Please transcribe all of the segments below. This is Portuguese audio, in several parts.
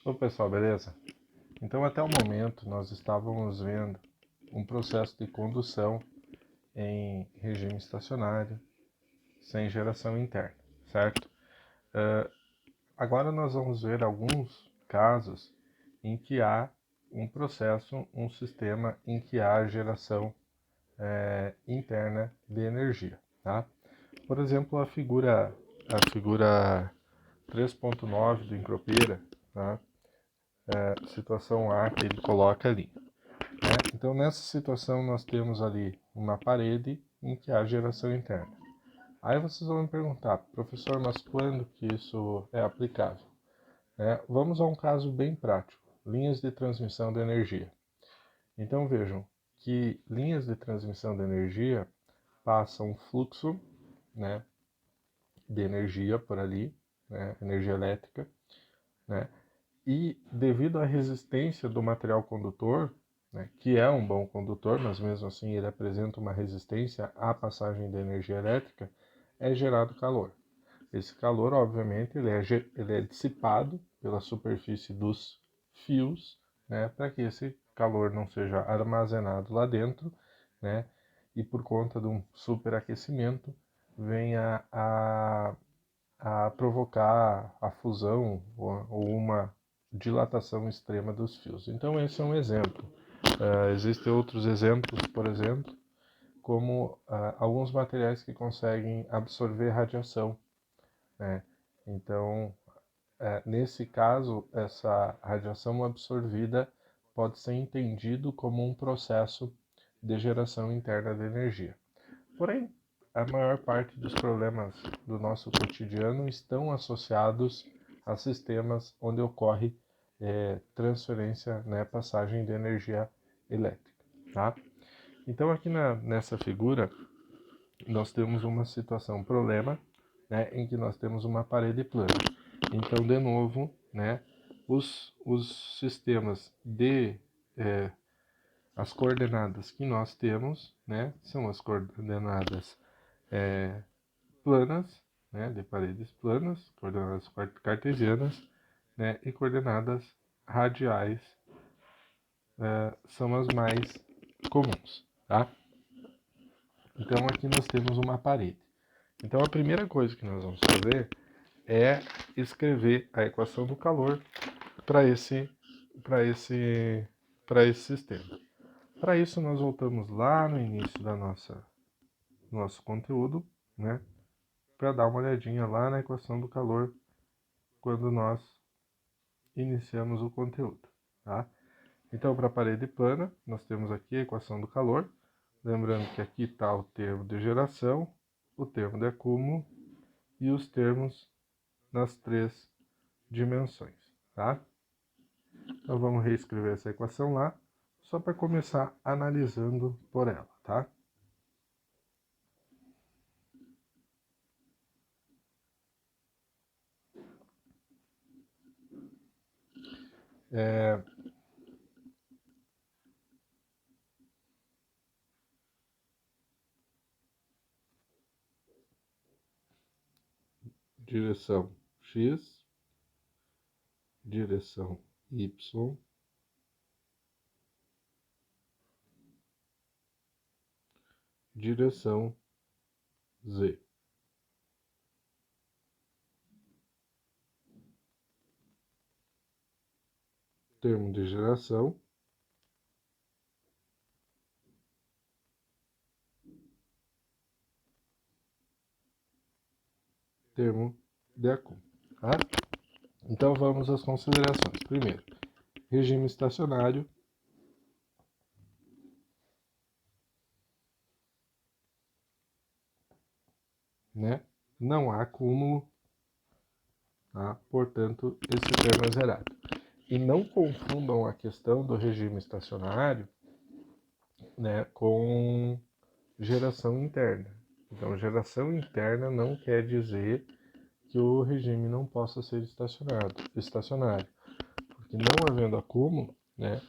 Ô pessoal, beleza? Então até o momento nós estávamos vendo um processo de condução em regime estacionário, sem geração interna, certo? Agora nós vamos ver alguns casos em que há um processo, um sistema em que há geração interna de energia, tá? Por exemplo, a figura 3.9 do Encropira, tá? Situação A que ele coloca ali. Né? Então, nessa situação, nós temos ali uma parede em que há geração interna. Aí vocês vão me perguntar, professor, mas quando que isso é aplicável? Vamos a um caso bem prático, linhas de transmissão de energia. Então, vejam que linhas de transmissão de energia passam fluxo, né, de energia por ali, né, energia elétrica, né, e devido à resistência do material condutor, né, que é um bom condutor, mas mesmo assim ele apresenta uma resistência à passagem da energia elétrica, é gerado calor. Esse calor, obviamente, ele é dissipado pela superfície dos fios, né, para que esse calor não seja armazenado lá dentro, né, e por conta de um superaquecimento venha a provocar a fusão ou uma dilatação extrema dos fios. Então esse é um exemplo. Existem outros exemplos, por exemplo, como alguns materiais que conseguem absorver radiação, né? Então, nesse caso, essa radiação absorvida pode ser entendido como um processo de geração interna de energia. Porém, a maior parte dos problemas do nosso cotidiano estão associados a sistemas onde ocorre transferência, né, passagem de energia elétrica. Tá? Então, aqui nessa figura, nós temos uma situação, um problema, né, em que nós temos uma parede plana. Então, de novo, né, os sistemas as coordenadas que nós temos, né, são as coordenadas planas, né, de paredes planas, coordenadas cartesianas, né, e coordenadas radiais são as mais comuns, tá? Então aqui nós temos uma parede. Então a primeira coisa que nós vamos fazer é escrever a equação do calor para esse sistema. Para isso nós voltamos lá no início da nosso conteúdo, né, para dar uma olhadinha lá na equação do calor quando nós iniciamos o conteúdo, tá? Então, para a parede plana, nós temos aqui a equação do calor. Lembrando que aqui está o termo de geração, o termo de acúmulo e os termos nas três dimensões, tá? Então, vamos reescrever essa equação lá, só para começar analisando por ela, tá? Direção X, direção Y, direção Z. Termo de geração, termo de acúmulo, tá? Então vamos às considerações. Primeiro, regime estacionário, né? Não há acúmulo, tá? Portanto, esse termo é zerado. E não confundam a questão do regime estacionário, né, com geração interna. Então, geração interna não quer dizer que o regime não possa ser estacionário, porque não havendo acúmulo, né,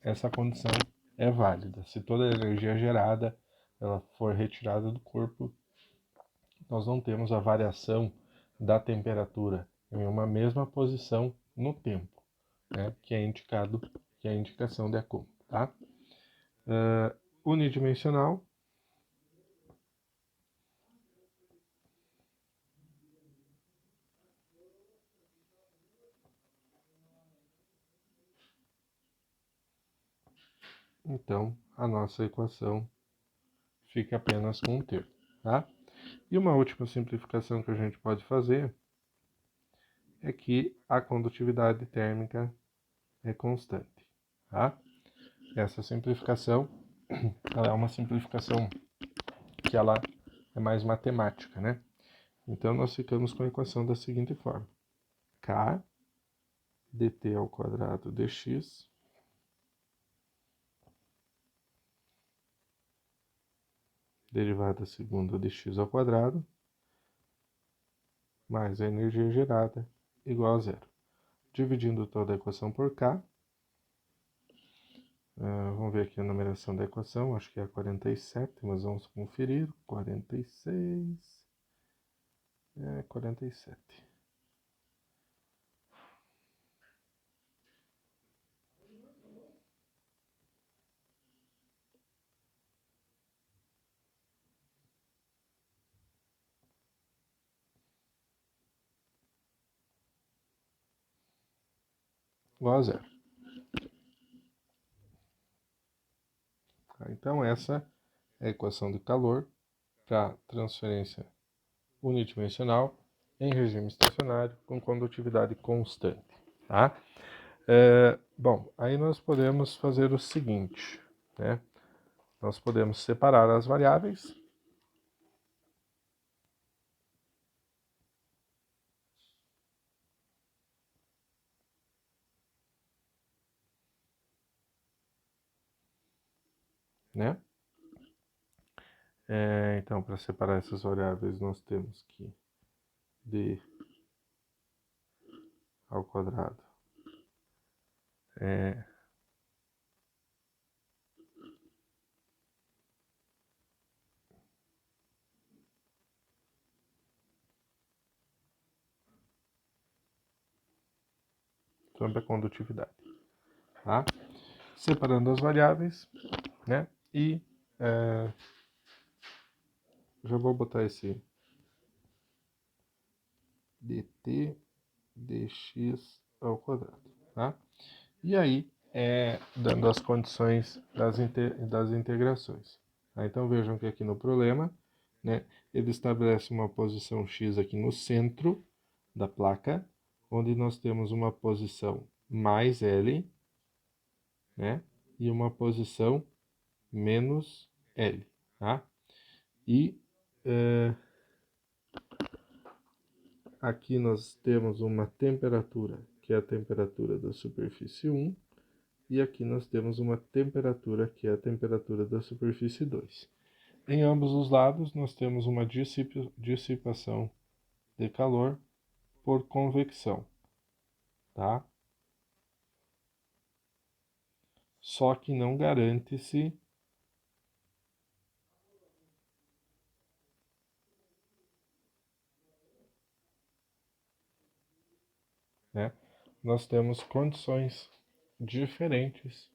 essa condição é válida. Se toda a energia gerada ela for retirada do corpo, nós não temos a variação da temperatura em uma mesma posição no tempo, né? Que é indicado, que é a indicação de acúmulo, tá? Unidimensional. Então, a nossa equação fica apenas com um terço, tá? E uma última simplificação que a gente pode fazer é que a condutividade térmica é constante, tá? Essa simplificação, ela é uma simplificação que ela é mais matemática, né? Então, nós ficamos com a equação da seguinte forma. K dt ao quadrado dx derivada segunda dx ao quadrado mais a energia gerada igual a zero. Dividindo toda a equação por K, vamos ver aqui a numeração da equação, acho que é a 47, mas vamos conferir. 46, 47. Igual a zero. Então, essa é a equação de calor para transferência unidimensional em regime estacionário com condutividade constante, tá? Bom, aí nós podemos fazer o seguinte, né? Nós podemos separar as variáveis, né? Então, para separar essas variáveis, nós temos que d ao quadrado sobre a condutividade, tá? Separando as variáveis, né? E já vou botar esse dt dx ao quadrado, tá? E aí, dando as condições das integrações. Tá? Então, vejam que aqui no problema, né, ele estabelece uma posição x aqui no centro da placa, onde nós temos uma posição mais L, né, e uma posição menos L, tá? E aqui nós temos uma temperatura, que é a temperatura da superfície 1, e aqui nós temos uma temperatura, que é a temperatura da superfície 2. Em ambos os lados, nós temos uma dissipação de calor por convecção, tá? Só que não garante-se né? Nós temos condições diferentes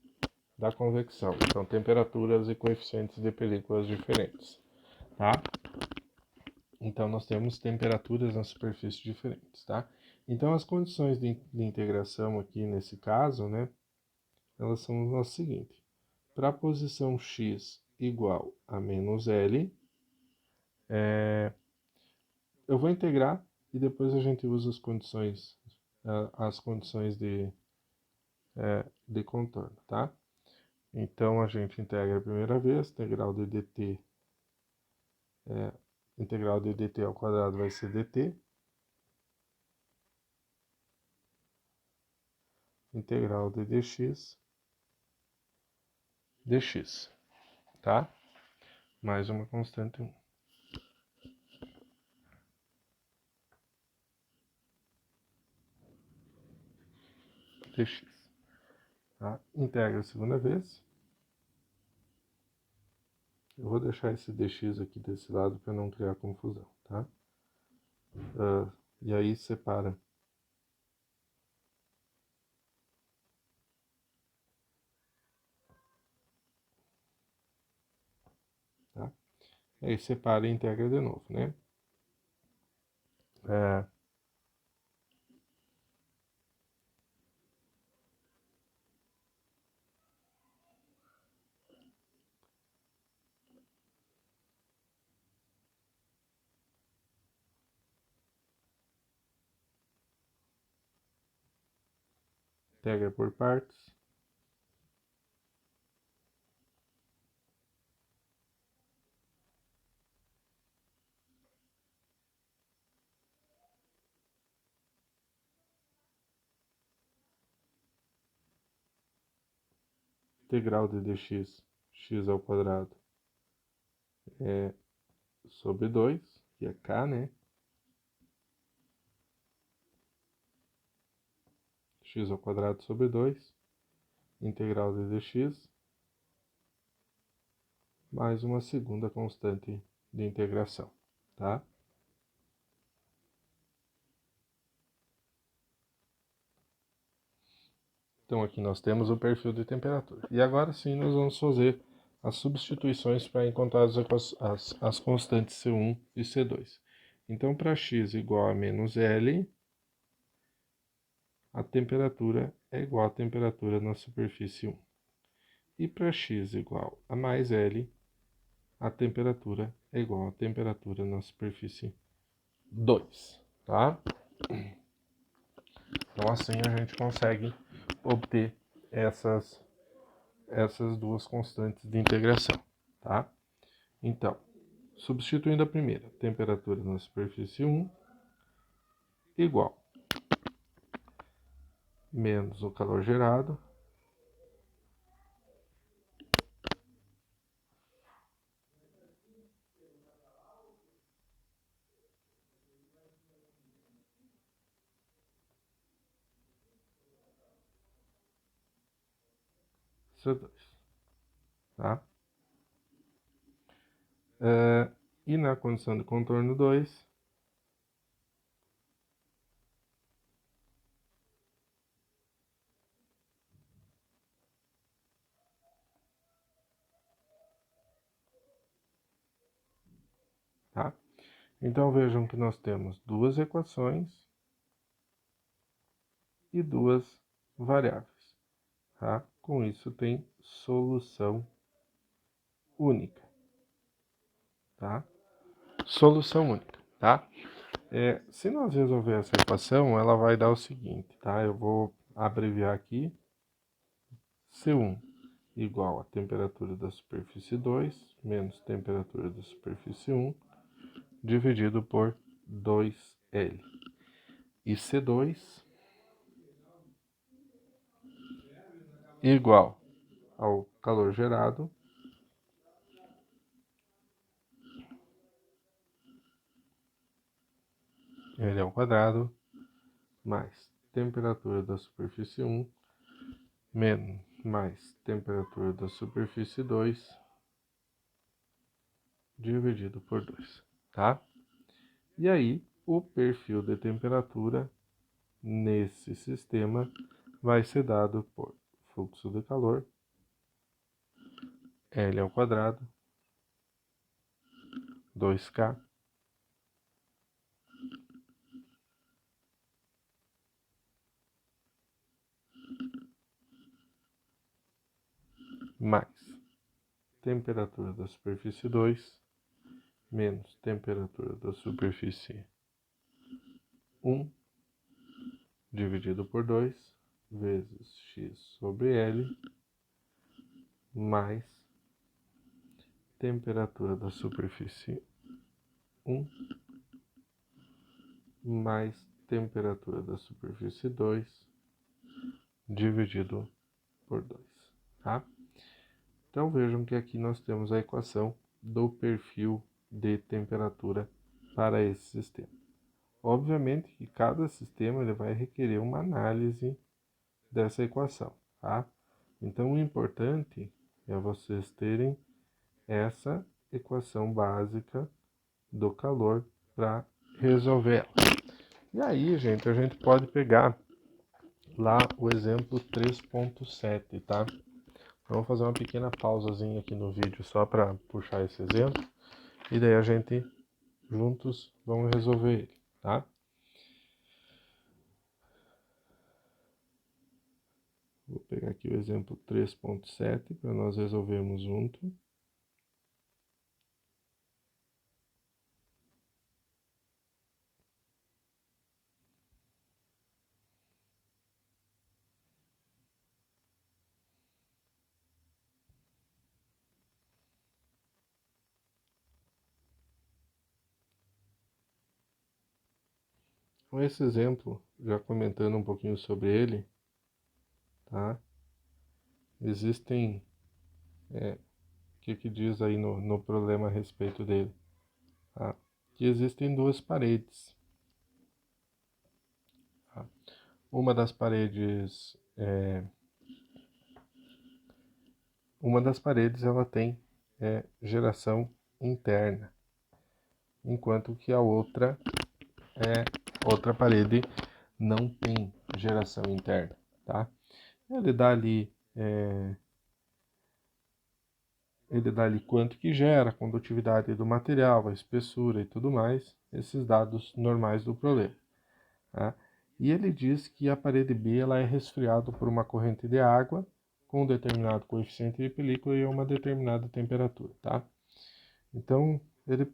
da convecção. Então, temperaturas e coeficientes de películas diferentes, tá? Então, nós temos temperaturas na superfície diferentes, tá? Então, as condições de integração aqui nesse caso, né? Elas são as seguintes. Para a posição x igual a menos L, eu vou integrar e depois a gente usa as condições de contorno, tá? Então, a gente integra a primeira vez, integral de dt ao quadrado vai ser dt, integral de dx, tá? Mais uma constante 1. Dx, tá? Integra a segunda vez. Eu vou deixar esse dx aqui desse lado para não criar confusão, tá? E aí separa aí separa e integra de novo, né? Integra por partes. Integral de dx, x ao quadrado, é sobre 2, que é k, né? X ao quadrado sobre 2, integral de dx, mais uma segunda constante de integração, tá? Então aqui nós temos o perfil de temperatura. E agora sim nós vamos fazer as substituições para encontrar as constantes C1 e C2. Então para x igual a menos L, a temperatura é igual à temperatura na superfície 1. E para x igual a mais L, a temperatura é igual à temperatura na superfície 2, tá? Então assim a gente consegue obter essas duas constantes de integração, tá? Então, substituindo a primeira, temperatura na superfície 1 igual menos o calor gerado C2, tá? E na condição de contorno 2, tá? Então vejam que nós temos duas equações e duas variáveis, tá? Com isso tem solução única, tá? Solução única, tá? Se nós resolver essa equação, ela vai dar o seguinte, tá? Eu vou abreviar aqui. C1 igual a temperatura da superfície 2 menos temperatura da superfície 1 dividido por 2L. E C2 igual ao calor gerado L ao quadrado mais temperatura da superfície 1 menos mais temperatura da superfície 2 dividido por 2, tá? E aí, o perfil de temperatura nesse sistema vai ser dado por fluxo de calor, L ao quadrado, 2K, mais temperatura da superfície 2 menos temperatura da superfície 1 dividido por 2 vezes x sobre L mais temperatura da superfície 1 mais temperatura da superfície 2 dividido por 2, tá? Então vejam que aqui nós temos a equação do perfil de temperatura para esse sistema. Obviamente que cada sistema ele vai requerer uma análise dessa equação, tá? Então o importante é vocês terem essa equação básica do calor para resolver ela. E aí, gente, a gente pode pegar lá o exemplo 3.7, tá? Então, vou fazer uma pequena pausazinha aqui no vídeo só para puxar esse exemplo. e daí a gente juntos vamos resolver ele, tá? Vou pegar aqui o exemplo 3.7 para nós resolvermos junto. Com esse exemplo, já comentando um pouquinho sobre ele, tá? Existem, o que diz aí no problema a respeito dele? Tá? Que existem duas paredes. Tá? Uma das paredes, ela tem geração interna, enquanto que a outra parede não tem geração interna, tá? Ele dá ali quanto que gera, a condutividade do material, a espessura e tudo mais, esses dados normais do problema. Tá? E ele diz que a parede B ela é resfriada por uma corrente de água com um determinado coeficiente de película e a uma determinada temperatura. Tá? Então, ele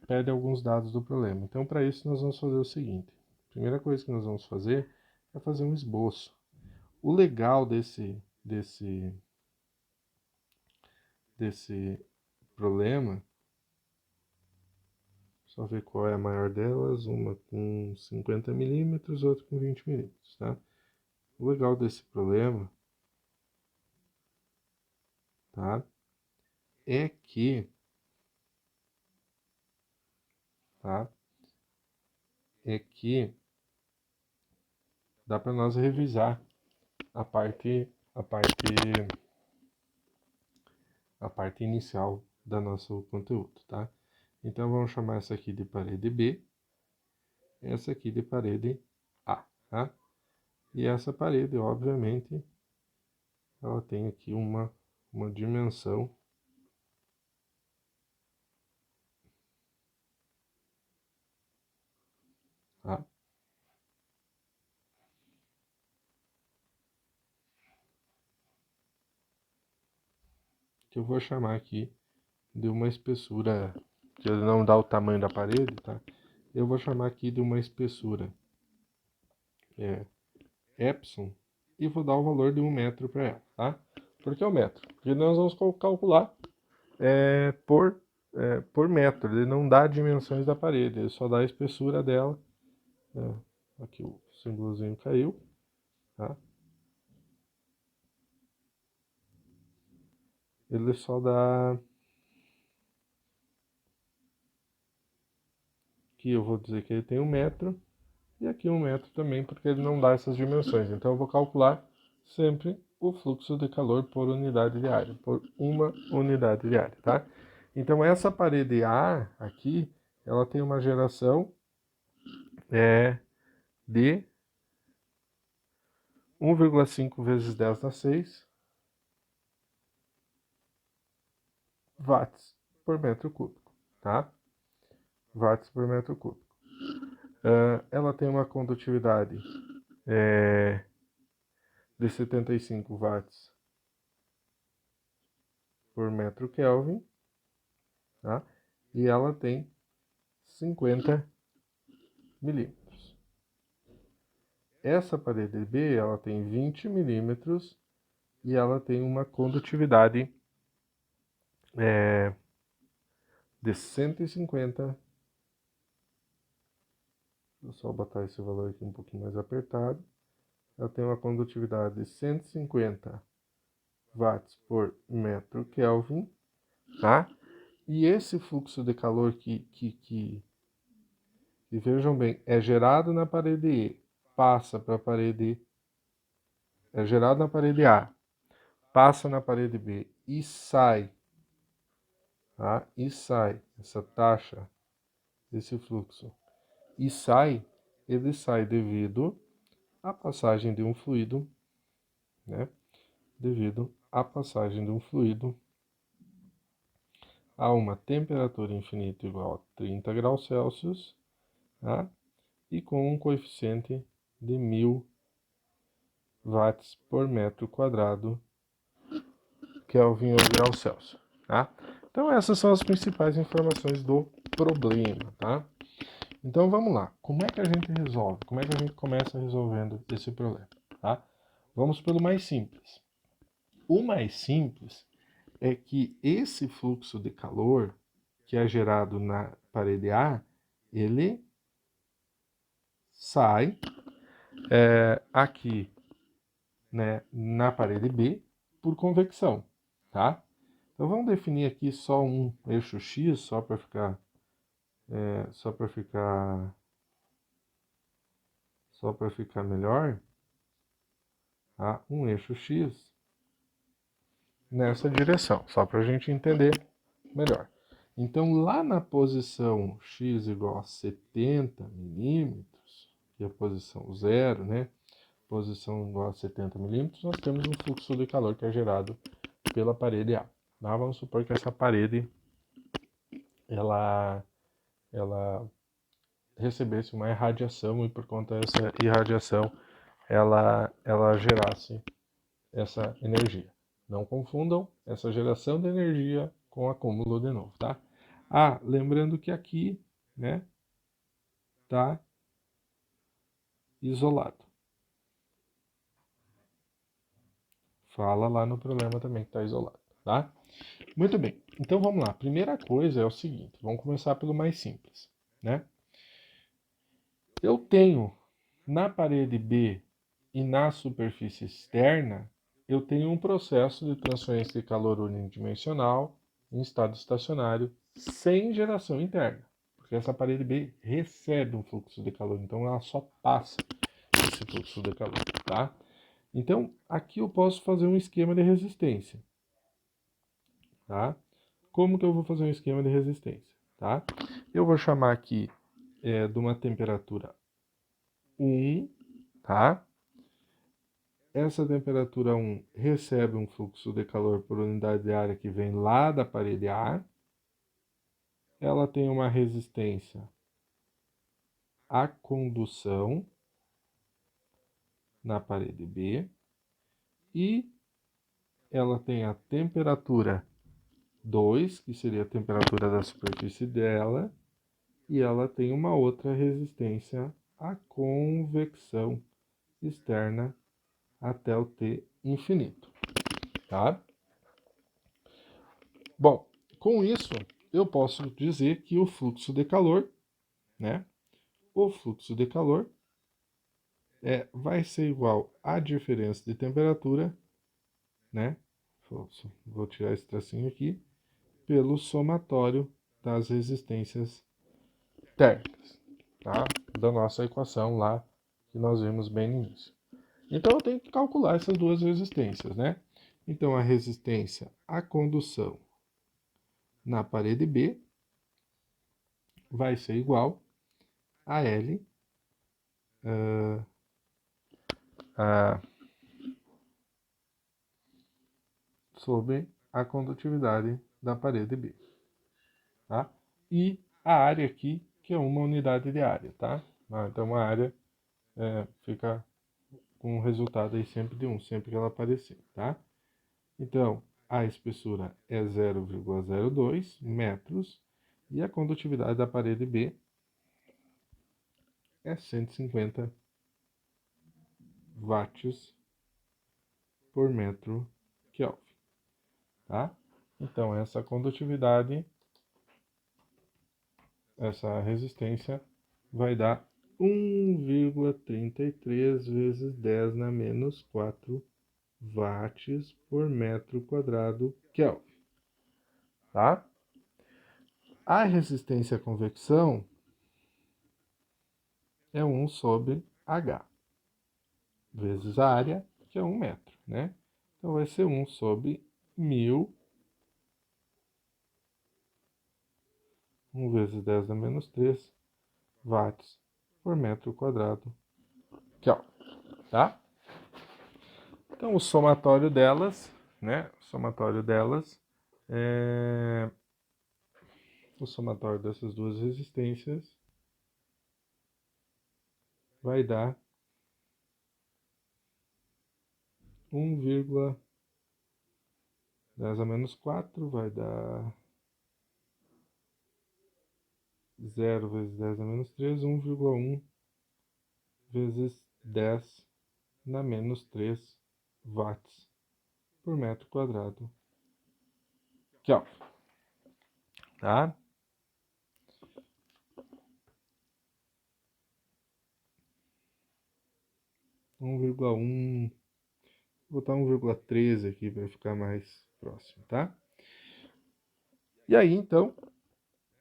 pede alguns dados do problema. Então, para isso, nós vamos fazer o seguinte. A primeira coisa que nós vamos fazer é fazer um esboço. O legal desse problema, só ver qual é a maior delas, uma com 50 milímetros, outra com 20 milímetros, tá? O legal desse problema, tá? É que, tá? É que dá para nós revisar a parte inicial do nosso conteúdo, tá? Então vamos chamar essa aqui de parede B, essa aqui de parede A, tá? E essa parede, obviamente, ela tem aqui uma dimensão, tá? Que eu vou chamar aqui de uma espessura, que ele não dá o tamanho da parede, tá? Eu vou chamar aqui de uma espessura epsilon e vou dar o valor de 1 metro para ela, tá? Por que o metro? Porque nós vamos calcular por metro, ele não dá dimensões da parede, ele só dá a espessura dela. Aqui o símbolozinho caiu, tá? Ele só dá... Aqui eu vou dizer que ele tem 1 metro, e aqui 1 metro também, porque ele não dá essas dimensões. Então eu vou calcular sempre o fluxo de calor por unidade de área, por uma unidade de área, tá? Então essa parede A aqui, ela tem uma geração de 1,5 vezes 10 na 6 watts por metro cúbico, tá? Watts por metro cúbico. Ela tem uma condutividade de 75 watts por metro Kelvin, tá? E ela tem 50 milímetros. Essa parede B, ela tem 20 milímetros e ela tem uma condutividade de 150. Vou só botar esse valor aqui um pouquinho mais apertado. Ela tem uma condutividade de 150 watts por metro Kelvin, tá? E esse fluxo de calor que vejam bem, é gerado na parede E, passa para a parede... É gerado na parede A, passa na parede B e sai, tá? E sai essa taxa, esse fluxo. E sai, ele sai devido à passagem de um fluido, né? Devido à passagem de um fluido a uma temperatura infinita igual a 30 graus Celsius, tá? E com um coeficiente de 1000 watts por metro quadrado, Kelvin ou graus Celsius, tá? Então essas são as principais informações do problema, tá? Então vamos lá, como é que a gente resolve? Como é que a gente começa resolvendo esse problema, tá? Vamos pelo mais simples. O mais simples é que esse fluxo de calor que é gerado na parede A, ele sai aqui, né, na parede B por convecção, tá? Então vamos definir aqui só um eixo X, só para ficar melhor, tá? Um eixo X nessa direção, só para a gente entender melhor. Então lá na posição X igual a 70 milímetros, que é a posição 0, né? Posição igual a 70 milímetros, nós temos um fluxo de calor que é gerado pela parede A. Tá? Vamos supor que essa parede ela recebesse uma irradiação e por conta dessa irradiação ela gerasse essa energia. Não confundam essa geração de energia com acúmulo de novo, tá? Ah, lembrando que aqui, né, tá isolado. Fala lá no problema também que tá isolado, tá? Muito bem. Então vamos lá. Primeira coisa é o seguinte, vamos começar pelo mais simples, né? Eu tenho na parede B e na superfície externa, eu tenho um processo de transferência de calor unidimensional em estado estacionário sem geração interna, porque essa parede B recebe um fluxo de calor, então ela só passa esse fluxo de calor, tá? Então, aqui eu posso fazer um esquema de resistência, tá? Como que eu vou fazer um esquema de resistência, tá? Eu vou chamar aqui de uma temperatura 1, tá? Essa temperatura 1 recebe um fluxo de calor por unidade de área que vem lá da parede A. Ela tem uma resistência à condução na parede B. E ela tem a temperatura 2, que seria a temperatura da superfície dela. E ela tem uma outra resistência à convecção externa até o T infinito, tá? Bom, com isso, eu posso dizer que o fluxo de calor, né? O fluxo de calor vai ser igual à diferença de temperatura, né? Vou tirar esse tracinho aqui, pelo somatório das resistências térmicas, tá? Da nossa equação lá que nós vimos bem no início. Então eu tenho que calcular essas duas resistências, né? Então a resistência à condução na parede B vai ser igual a L sobre a condutividade da parede B, tá? E a área aqui, que é uma unidade de área, tá? Então a área fica com um resultado aí sempre de 1, sempre que ela aparecer, tá? Então, a espessura é 0,02 metros e a condutividade da parede B é 150 watts por metro Kelvin, tá? Então, essa condutividade, essa resistência vai dar 1,33 vezes 10 na menos 4 watts por metro quadrado Kelvin, tá? A resistência à convecção é 1 sobre H, vezes a área, que é 1 metro, né? Então vai ser 1 sobre 1000, 1 vezes 10 a menos 3 watts por metro quadrado Kelvin, tá? Então o somatório delas, né? O somatório delas o somatório dessas duas resistências vai dar 1,10 a menos 4, vai dar 0 vezes 10 a menos 3, 1,1 vezes 10 na menos 3 watts por metro quadrado Kelvin, tá? Vou botar 1,13 aqui para ficar mais próximo, tá? E aí, então,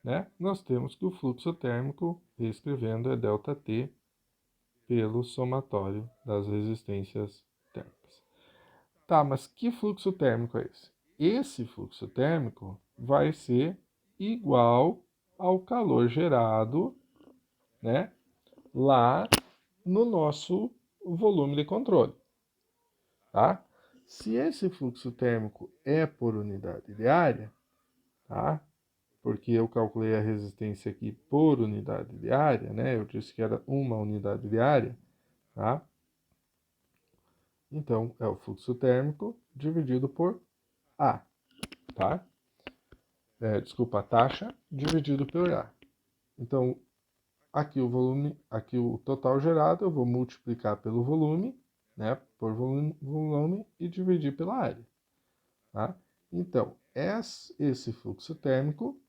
né, nós temos que o fluxo térmico, reescrevendo, é ΔT pelo somatório das resistências térmicas. Tá, mas que fluxo térmico é esse? Esse fluxo térmico vai ser igual ao calor gerado, né, lá no nosso volume de controle, tá? Se esse fluxo térmico é por unidade de área, tá? Porque eu calculei a resistência aqui por unidade de área, né? Eu disse que era uma unidade de área, tá? Então, é o fluxo térmico dividido por A, tá? Desculpa, a taxa dividido por A. Então, aqui o volume, aqui o total gerado, eu vou multiplicar pelo volume, né? Por volume e dividir pela área, tá? Então, esse fluxo térmico,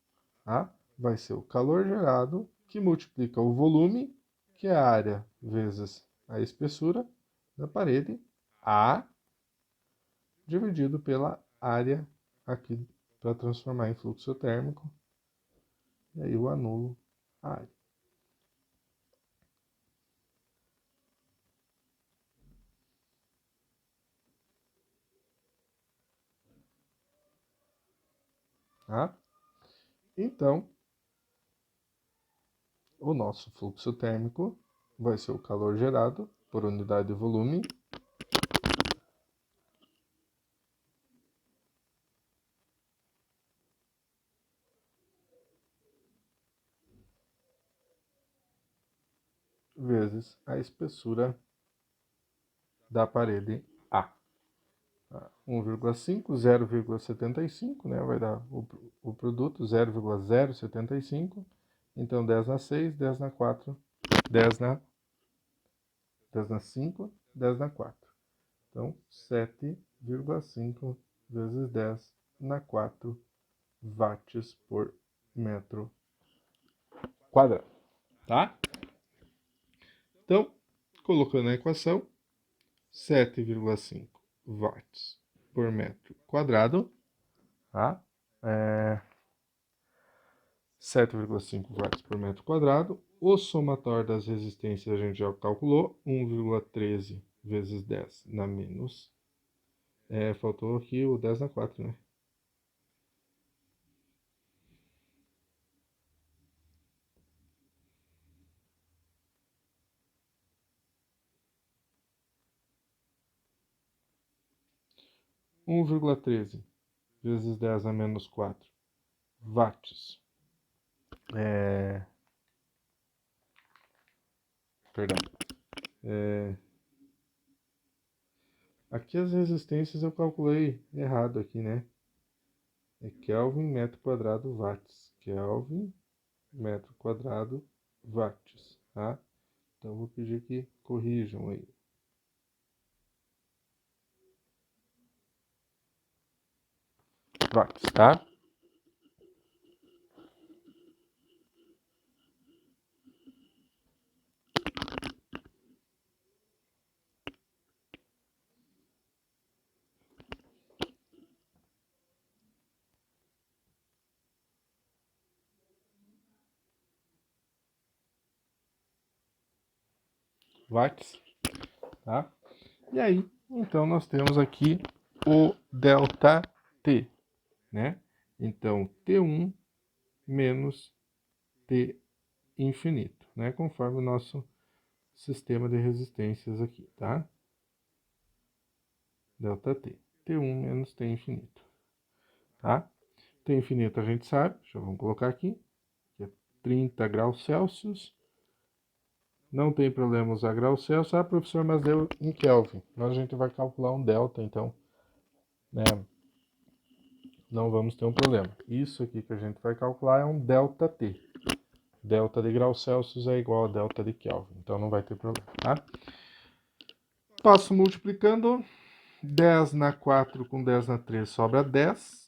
tá, vai ser o calor gerado que multiplica o volume, que é a área vezes a espessura da parede, A, dividido pela área aqui para transformar em fluxo térmico. E aí eu anulo a área. Tá? Então, o nosso fluxo térmico vai ser o calor gerado por unidade de volume vezes a espessura da parede A. 1,5, 0,75, né? Vai dar o produto 0,075. Então 10 na 6, 10 na 4, 10 na 5, 10 na 4. Então 7,5 vezes 10 na 4 watts por metro quadrado, tá? Então, colocando a equação, 7,5 watts por metro quadrado, tá? 7,5 watts por metro quadrado. O somatório das resistências a gente já calculou, 1,13 vezes 10 na menos. Faltou aqui o 10 na 4, né? Um 1,13 vezes 10 na menos 4 watts. Perdão. Aqui as resistências eu calculei errado aqui, né? É Kelvin metro quadrado watts. Kelvin metro quadrado watts, tá? Então vou pedir que corrijam aí. Watts, tá? Watts, tá? E aí, então nós temos aqui o ΔT, né? Então, T1 menos T infinito, né? Conforme o nosso sistema de resistências aqui, tá? ΔT, T1 menos T infinito, tá? T infinito a gente sabe, vamos colocar aqui, que é 30 graus Celsius. Não tem problema usar graus Celsius. Ah, professor, mas deu em Kelvin. Nós a gente vai calcular um delta, então, né, não vamos ter um problema. Isso aqui que a gente vai calcular é um delta T. Delta de graus Celsius é igual a delta de Kelvin, então não vai ter problema, tá? Passo multiplicando, 10 na 4 com 10 na 3 sobra 10.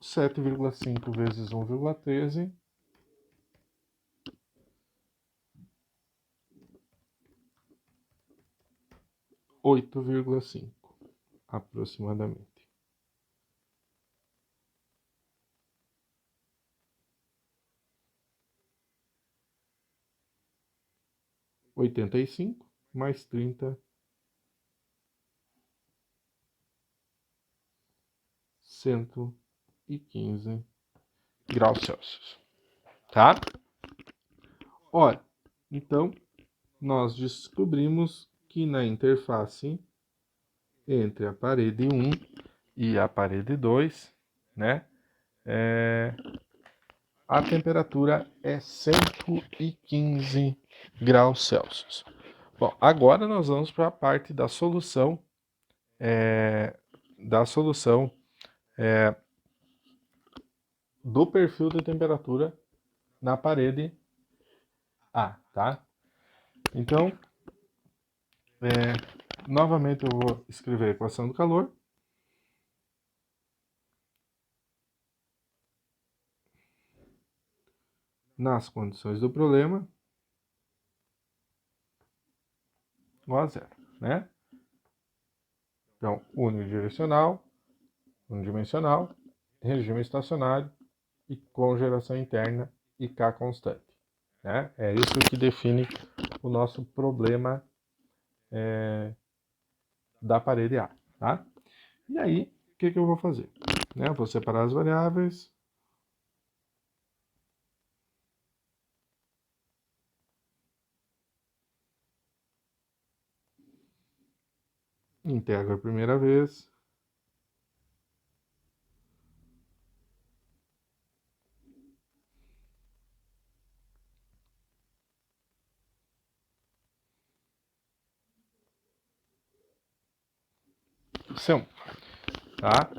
7,5 vezes 1,13. 8,5 aproximadamente. (85) mais 30, 115 graus Celsius. Tá? Ora, então, nós descobrimos que na interface entre a parede 1 e a parede 2, né, a temperatura é 115 graus Celsius. Bom, agora nós vamos para a parte da solução, do perfil de temperatura na parede A, tá? Então, novamente eu vou escrever a equação do calor. Nas condições do problema, igual a zero, né? Então, unidirecional, unidimensional, regime estacionário e congelação interna e K constante, né? É isso que define o nosso problema da parede A, tá? E aí, o que eu vou fazer? Eu vou separar as variáveis. Integro a primeira vez. C1, tá?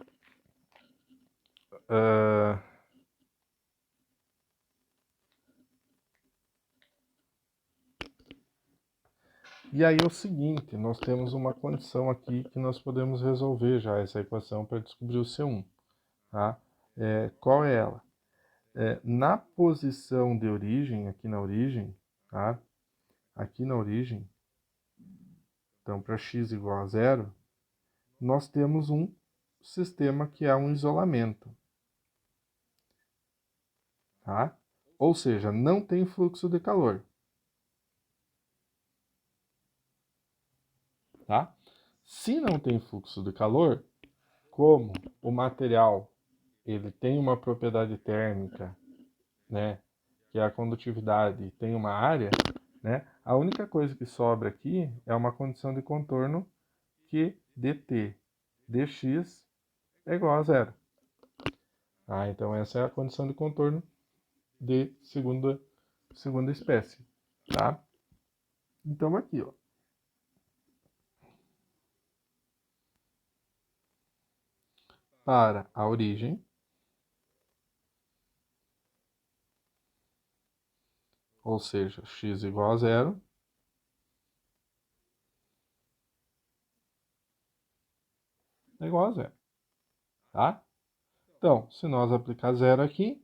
E aí é o seguinte, nós temos uma condição aqui que nós podemos resolver já essa equação para descobrir o C1, tá? Qual é ela? Na posição de origem, aqui na origem, tá? Aqui na origem, então para x igual a zero, nós temos um sistema que é um isolamento, tá? Ou seja, não tem fluxo de calor, tá? Se não tem fluxo de calor, como o material ele tem uma propriedade térmica, né, que é a condutividade, tem uma área, né, a única coisa que sobra aqui é uma condição de contorno que dt dx é igual a zero. Então essa é a condição de contorno de segunda espécie, tá? Então aqui, ó. Para a origem, ou seja, x igual a zero, é igual a zero, tá? Então, se nós aplicar zero aqui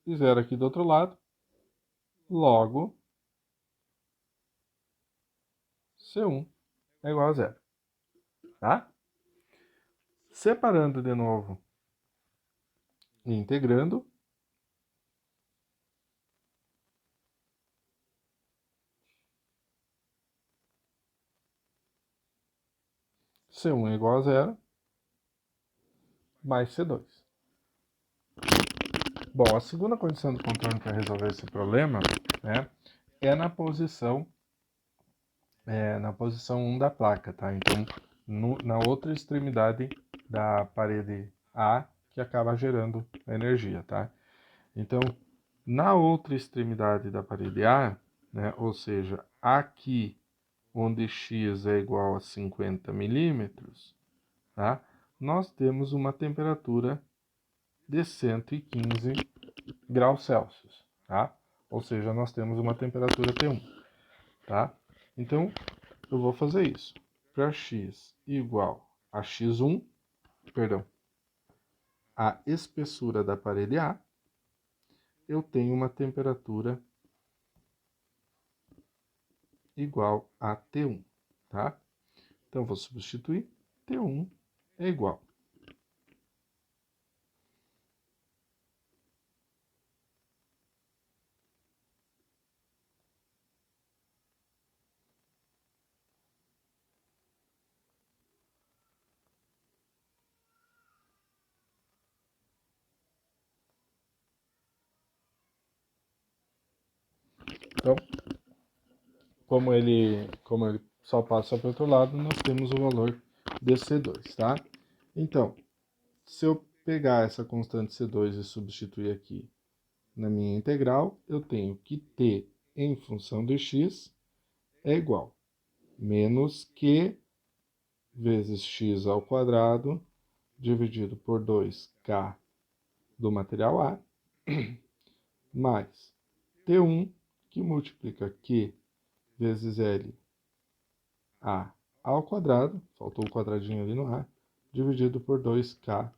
e zero aqui do outro lado, logo C1 é igual a zero, tá? Separando de novo e integrando, C1 é igual a zero, mais C2. Bom, a segunda condição do contorno para resolver esse problema, né, é na posição 1 da placa, tá? Então, na outra extremidade da parede A, que acaba gerando a energia, tá? Então, na outra extremidade da parede A, né, ou seja, aqui onde x é igual a 50 milímetros, tá? Nós temos uma temperatura de 115 graus Celsius, tá? Ou seja, nós temos uma temperatura T1, tá? Então, eu vou fazer isso. Para x igual a x1, perdão, a espessura da parede A, eu tenho uma temperatura igual a T1, tá? Então, vou substituir. T1 é igual. Então, como ele só passa para o outro lado, nós temos o valor de C2, tá? Então, se eu pegar essa constante C2 e substituir aqui na minha integral, eu tenho que T em função de x é igual a menos Q vezes x ao quadrado dividido por 2K do material A, mais T1, que multiplica Q vezes L A ao quadrado, faltou o quadradinho ali no A, dividido por 2KA.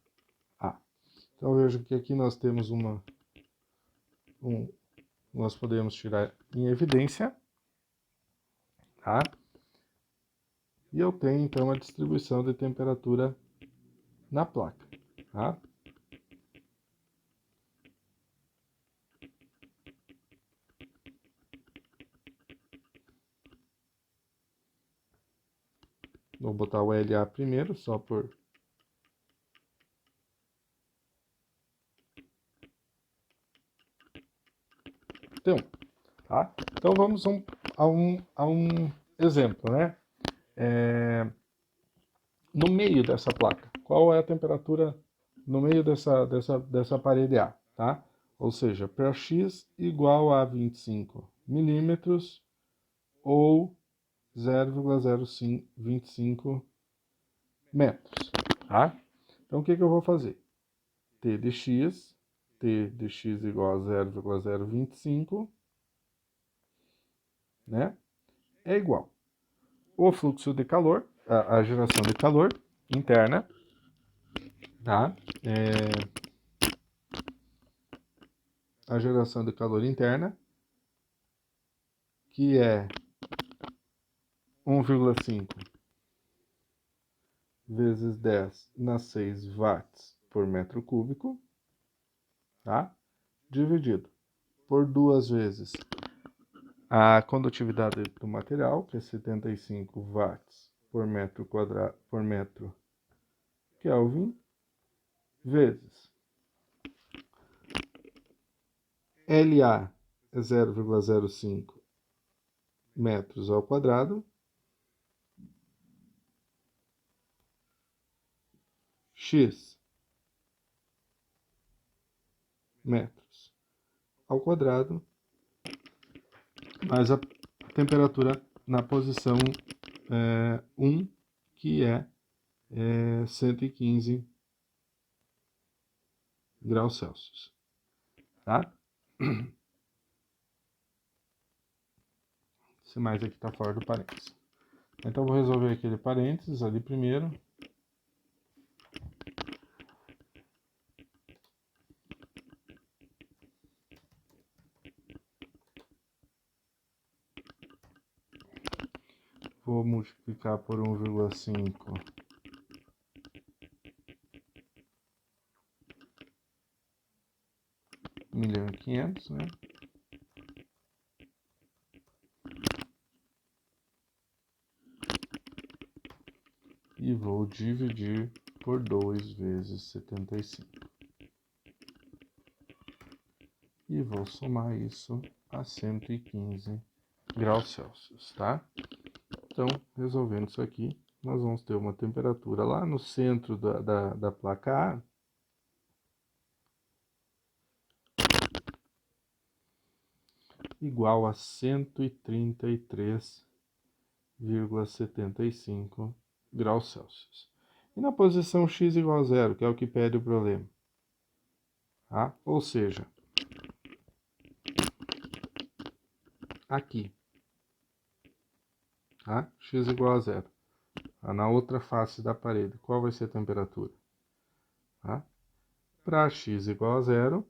Então, veja que aqui nós temos nós podemos tirar em evidência, tá? E eu tenho, então, a distribuição de temperatura na placa, tá? Vou botar o LA primeiro, só por... Então, tá? Então, vamos a um exemplo, né? No meio dessa placa, qual é a temperatura no meio dessa parede A, tá? Ou seja, para x igual a 25 milímetros ou 0,025 metros, tá? Então, o que eu vou fazer? T de x igual a 0,025, né? É igual o fluxo de calor, a geração de calor interna, tá? A geração de calor interna, que é 1,5 vezes 10 na 6 watts por metro cúbico, tá? Dividido por 2 vezes a condutividade do material, que é 75 watts por metro quadrado por metro Kelvin, vezes LA é 0,05 metros ao quadrado, x metros ao quadrado, mais a temperatura na posição 1, que é 115 graus Celsius, tá? Esse mais aqui está fora do parênteses. Então, vou resolver aquele parênteses ali primeiro. Vou multiplicar por 1,5 1.500.000, né? E vou dividir por 2 vezes 75. E vou somar isso a 115 graus Celsius, tá? Então, resolvendo isso aqui, nós vamos ter uma temperatura lá no centro da placa A igual a 133,75 graus Celsius. E na posição x igual a zero, que é o que pede o problema. Tá? Ou seja, aqui, tá? X igual a zero. Tá? Na outra face da parede, qual vai ser a temperatura? Tá? Para x igual a zero,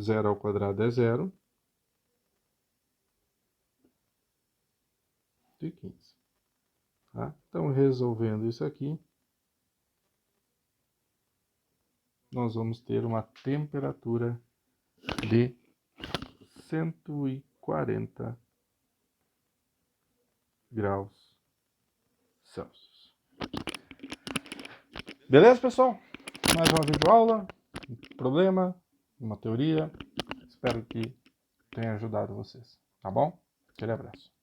zero ao quadrado é zero, de 15. Tá? Então, resolvendo isso aqui, nós vamos ter uma temperatura de 140 graus Celsius. Beleza, pessoal? Mais uma videoaula, um problema, uma teoria. Espero que tenha ajudado vocês, tá bom? Aquele abraço.